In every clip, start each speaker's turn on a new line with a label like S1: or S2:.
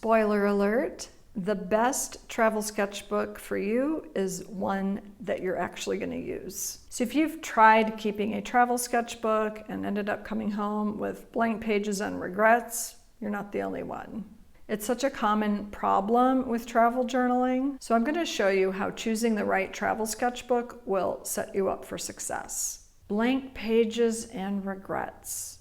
S1: Spoiler alert, the best travel sketchbook for you is one that you're actually going to use. So if you've tried keeping a travel sketchbook and ended up coming home with blank pages and regrets, you're not the only one. It's such a common problem with travel journaling. So I'm going to show you how choosing the right travel sketchbook will set you up for success. Blank pages and regrets.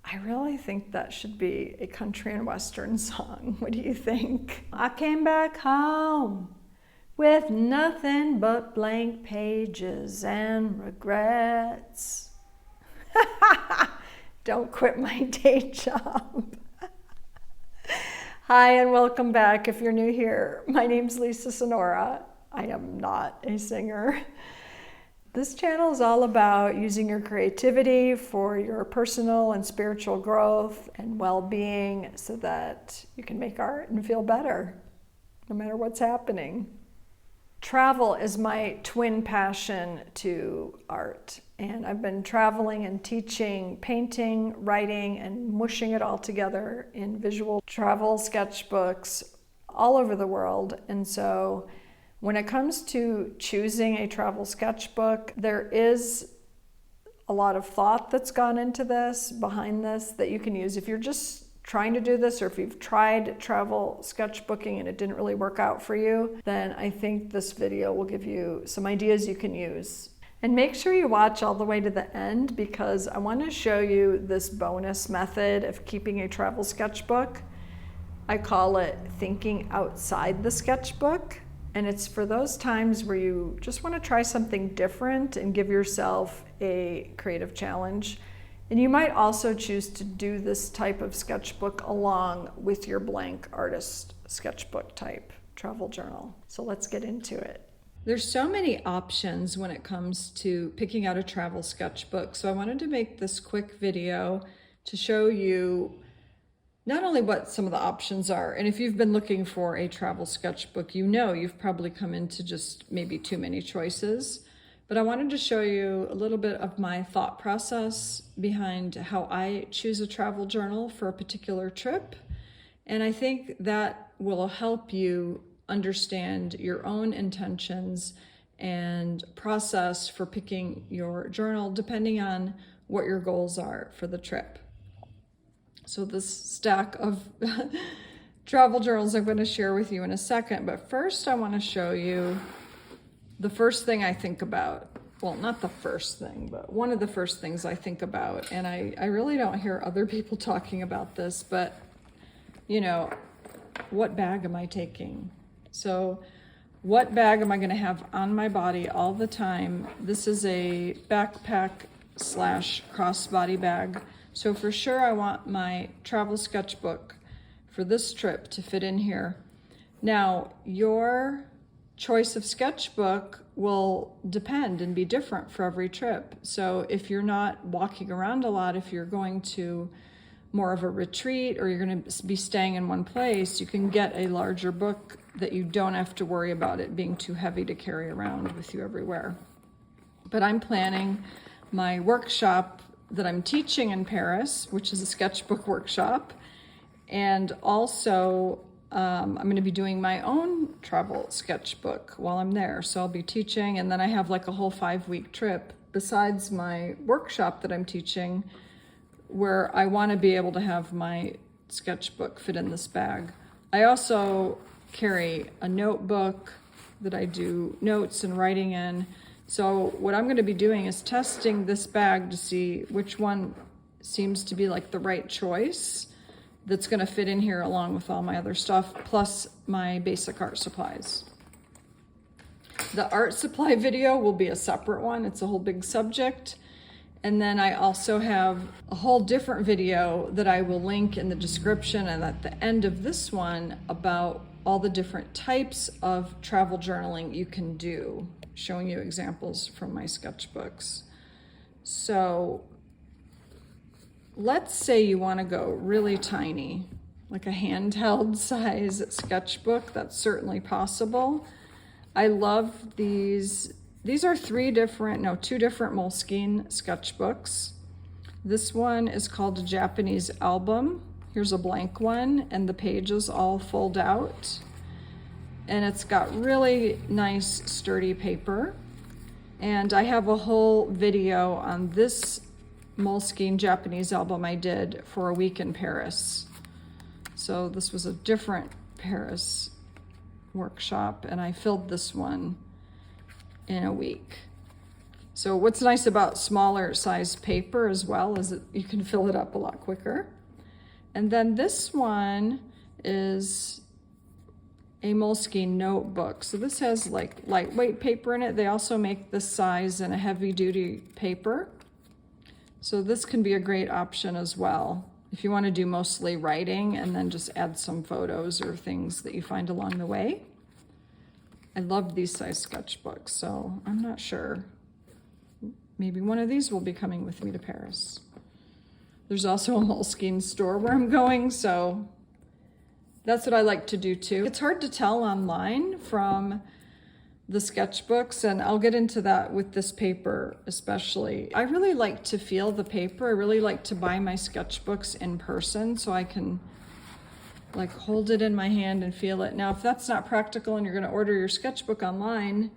S1: I really think that should be a country and western song. What do you think? I came back home with nothing but blank pages and regrets. Don't quit my day job. Hi, and welcome back. If you're new here, my name's Lisa Sonora. I am not a singer. This channel is all about using your creativity for your personal and spiritual growth and well-being so that you can make art and feel better, no matter what's happening. Travel is my twin passion to art, and I've been traveling and teaching painting, writing, and mushing it all together in visual travel sketchbooks all over the world. And so when it comes to choosing a travel sketchbook, there is a lot of thought that's gone into this, behind this, that you can use. If you're just trying to do this, or if you've tried travel sketchbooking and it didn't really work out for you, then I think this video will give you some ideas you can use. And make sure you watch all the way to the end, because I want to show you this bonus method of keeping a travel sketchbook. I call it thinking outside the sketchbook. And it's for those times where you just want to try something different and give yourself a creative challenge. And you might also choose to do this type of sketchbook along with your blank artist sketchbook type travel journal. So let's get into it. There's so many options when it comes to picking out a travel sketchbook. So I wanted to make this quick video to show you not only what some of the options are, and if you've been looking for a travel sketchbook, you know you've probably come into just maybe too many choices, but I wanted to show you a little bit of my thought process behind how I choose a travel journal for a particular trip. And I think that will help you understand your own intentions and process for picking your journal depending on what your goals are for the trip. So this stack of travel journals I'm going to share with you in a second, but first I want to show you the first thing I think about. Well, not the first thing, but one of the first things I think about, and I really don't hear other people talking about this, but you know, what bag am I taking? So what bag am I going to have on my body all the time? This is a backpack / crossbody bag. So for sure I want my travel sketchbook for this trip to fit in here. Now, your choice of sketchbook will depend and be different for every trip. So if you're not walking around a lot, if you're going to more of a retreat or you're going to be staying in one place, you can get a larger book that you don't have to worry about it being too heavy to carry around with you everywhere. But I'm planning my workshop that I'm teaching in Paris, which is a sketchbook workshop. And also I'm going to be doing my own travel sketchbook while I'm there. So I'll be teaching, and then I have like a whole 5-week trip besides my workshop that I'm teaching, where I want to be able to have my sketchbook fit in this bag. I also carry a notebook that I do notes and writing in. So what I'm going to be doing is testing this bag to see which one seems to be like the right choice that's going to fit in here along with all my other stuff, plus my basic art supplies. The art supply video will be a separate one. It's a whole big subject. And then I also have a whole different video that I will link in the description and at the end of this one about all the different types of travel journaling you can do, showing you examples from my sketchbooks. So let's say you want to go really tiny, like a handheld size sketchbook. That's certainly possible. I love these. These are two different Moleskine sketchbooks. This one is called a Japanese album, Here's a blank one, and the pages all fold out. And it's got really nice sturdy paper. And I have a whole video on this Moleskine Japanese album I did for a week in Paris. So this was a different Paris workshop, and I filled this one in a week. So what's nice about smaller size paper as well is that you can fill it up a lot quicker. And then this one is a Moleskine notebook. So this has like lightweight paper in it. They also make this size in a heavy duty paper. So this can be a great option as well if you want to do mostly writing and then just add some photos or things that you find along the way. I love these size sketchbooks, so I'm not sure. Maybe one of these will be coming with me to Paris. There's also a Moleskine store where I'm going, so that's what I like to do too. It's hard to tell online from the sketchbooks, and I'll get into that with this paper especially. I really like to feel the paper. I really like to buy my sketchbooks in person so I can like hold it in my hand and feel it. Now, if that's not practical and you're going to order your sketchbook online,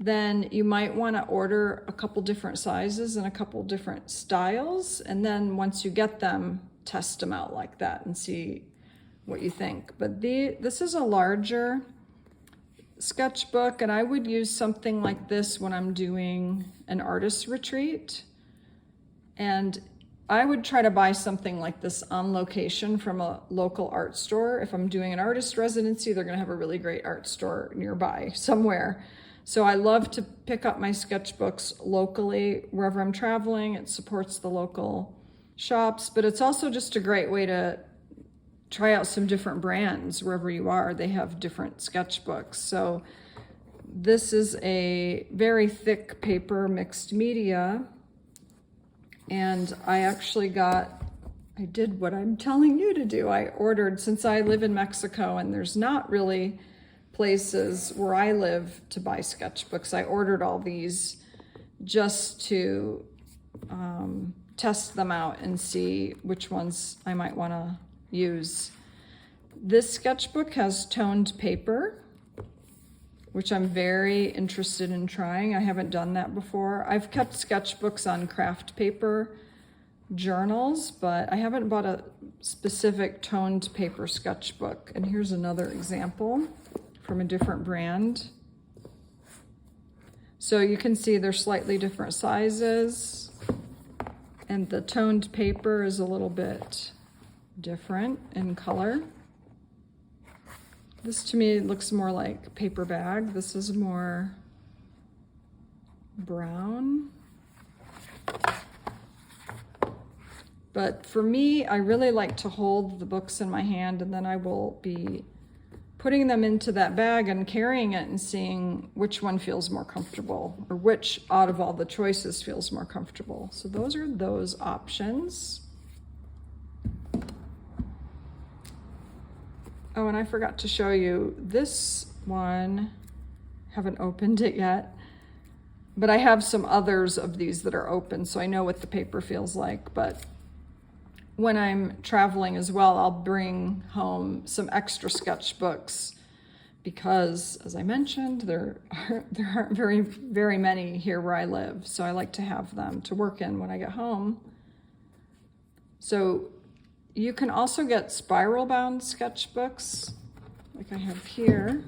S1: then you might want to order a couple different sizes and a couple different styles, and then once you get them, test them out like that and see what you think. But this is a larger sketchbook, and I would use something like this when I'm doing an artist retreat. And I would try to buy something like this on location from a local art store. If I'm doing an artist residency, they're going to have a really great art store nearby somewhere. So I love to pick up my sketchbooks locally wherever I'm traveling. It supports the local shops, but it's also just a great way to try out some different brands wherever you are. They have different sketchbooks. So this is a very thick paper, mixed media. And I did what I'm telling you to do. I ordered, since I live in Mexico and there's not really places where I live to buy sketchbooks, I ordered all these just to test them out and see which ones I might want to use. This sketchbook has toned paper, which I'm very interested in trying. I haven't done that before. I've kept sketchbooks on craft paper journals, but I haven't bought a specific toned paper sketchbook. And here's another example from a different brand. So you can see they're slightly different sizes, and the toned paper is a little bit different in color. This to me looks more like paper bag. This is more brown. But for me, I really like to hold the books in my hand, and then I will be putting them into that bag and carrying it and seeing which one feels more comfortable, or which out of all the choices feels more comfortable. So those are those options. Oh, and I forgot to show you this one. Haven't opened it yet, but I have some others of these that are open, so I know what the paper feels like. But when I'm traveling as well, I'll bring home some extra sketchbooks because, as I mentioned, there aren't very many here where I live, so I like to have them to work in when I get home. So you can also get spiral bound sketchbooks like I have here.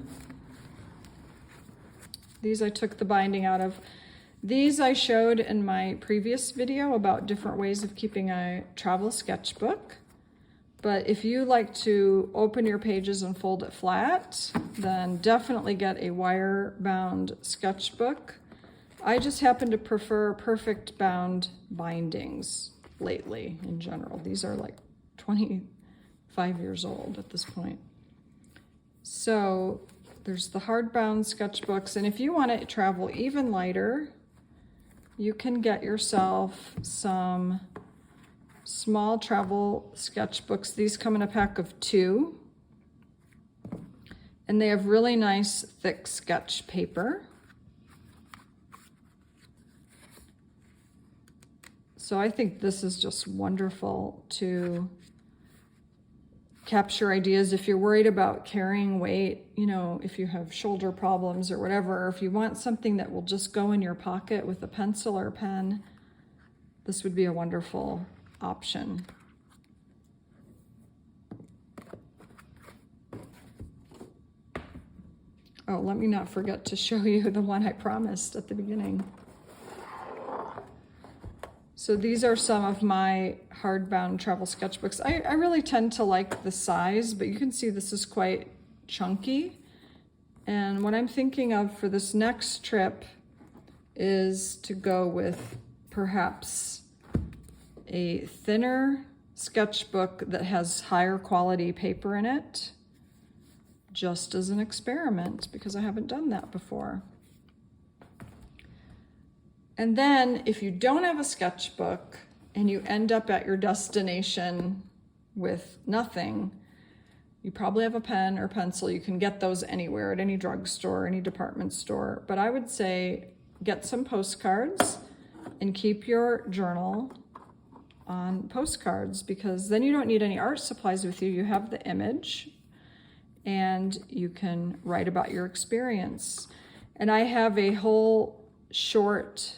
S1: These I took the binding out of. These I showed in my previous video about different ways of keeping a travel sketchbook. But if you like to open your pages and fold it flat, then definitely get a wire bound sketchbook. I just happen to prefer perfect bound bindings lately in general. These are like 25 years old at this point. So there's the hardbound sketchbooks, and if you want to travel even lighter, you can get yourself some small travel sketchbooks. These come in a pack of 2, and they have really nice thick sketch paper. So I think this is just wonderful to capture ideas. If you're worried about carrying weight, you know, if you have shoulder problems or whatever, or if you want something that will just go in your pocket with a pencil or a pen, this would be a wonderful option. Oh, let me not forget to show you the one I promised at the beginning. So these are some of my hardbound travel sketchbooks. I really tend to like the size, but you can see this is quite chunky. And what I'm thinking of for this next trip is to go with perhaps a thinner sketchbook that has higher quality paper in it, just as an experiment, because I haven't done that before. And then if you don't have a sketchbook and you end up at your destination with nothing, you probably have a pen or pencil. You can get those anywhere, at any drugstore, any department store. But I would say get some postcards and keep your journal on postcards, because then you don't need any art supplies with you. You have the image and you can write about your experience. And I have a whole short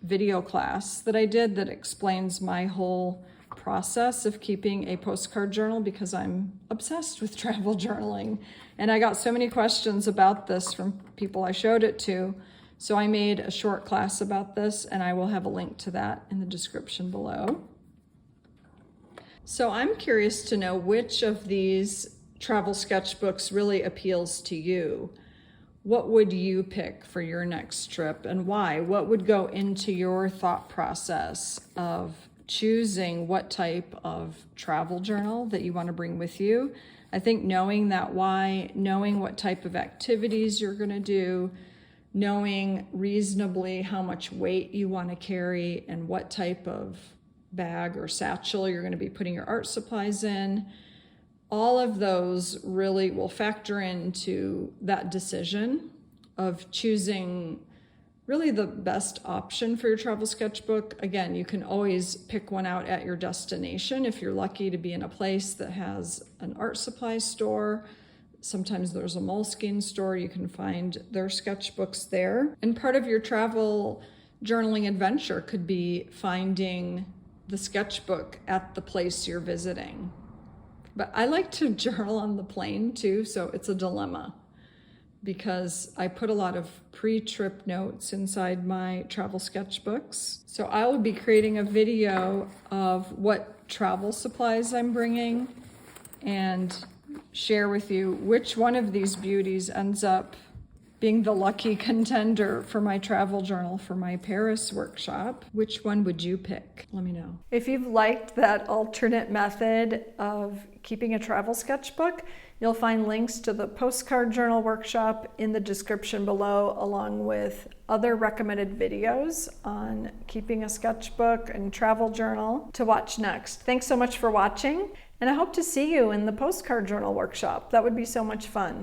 S1: video class that I did that explains my whole process of keeping a postcard journal, because I'm obsessed with travel journaling. And I got so many questions about this from people I showed it to. So I made a short class about this, and I will have a link to that in the description below. So I'm curious to know which of these travel sketchbooks really appeals to you. What would you pick for your next trip, and why? What would go into your thought process of choosing what type of travel journal that you want to bring with you? I think knowing that why, knowing what type of activities you're going to do, knowing reasonably how much weight you want to carry and what type of bag or satchel you're going to be putting your art supplies in, all of those really will factor into that decision of choosing really the best option for your travel sketchbook. Again, you can always pick one out at your destination if you're lucky to be in a place that has an art supply store. Sometimes there's a Moleskine store. You can find their sketchbooks there. And part of your travel journaling adventure could be finding the sketchbook at the place you're visiting. But I like to journal on the plane too, so it's a dilemma, because I put a lot of pre-trip notes inside my travel sketchbooks. So I will be creating a video of what travel supplies I'm bringing and share with you which one of these beauties ends up being the lucky contender for my travel journal for my Paris workshop. Which one would you pick? Let me know. If you've liked that alternate method of keeping a travel sketchbook, you'll find links to the Postcard Journal workshop in the description below, along with other recommended videos on keeping a sketchbook and travel journal to watch next. Thanks so much for watching, and I hope to see you in the Postcard Journal workshop. That would be so much fun.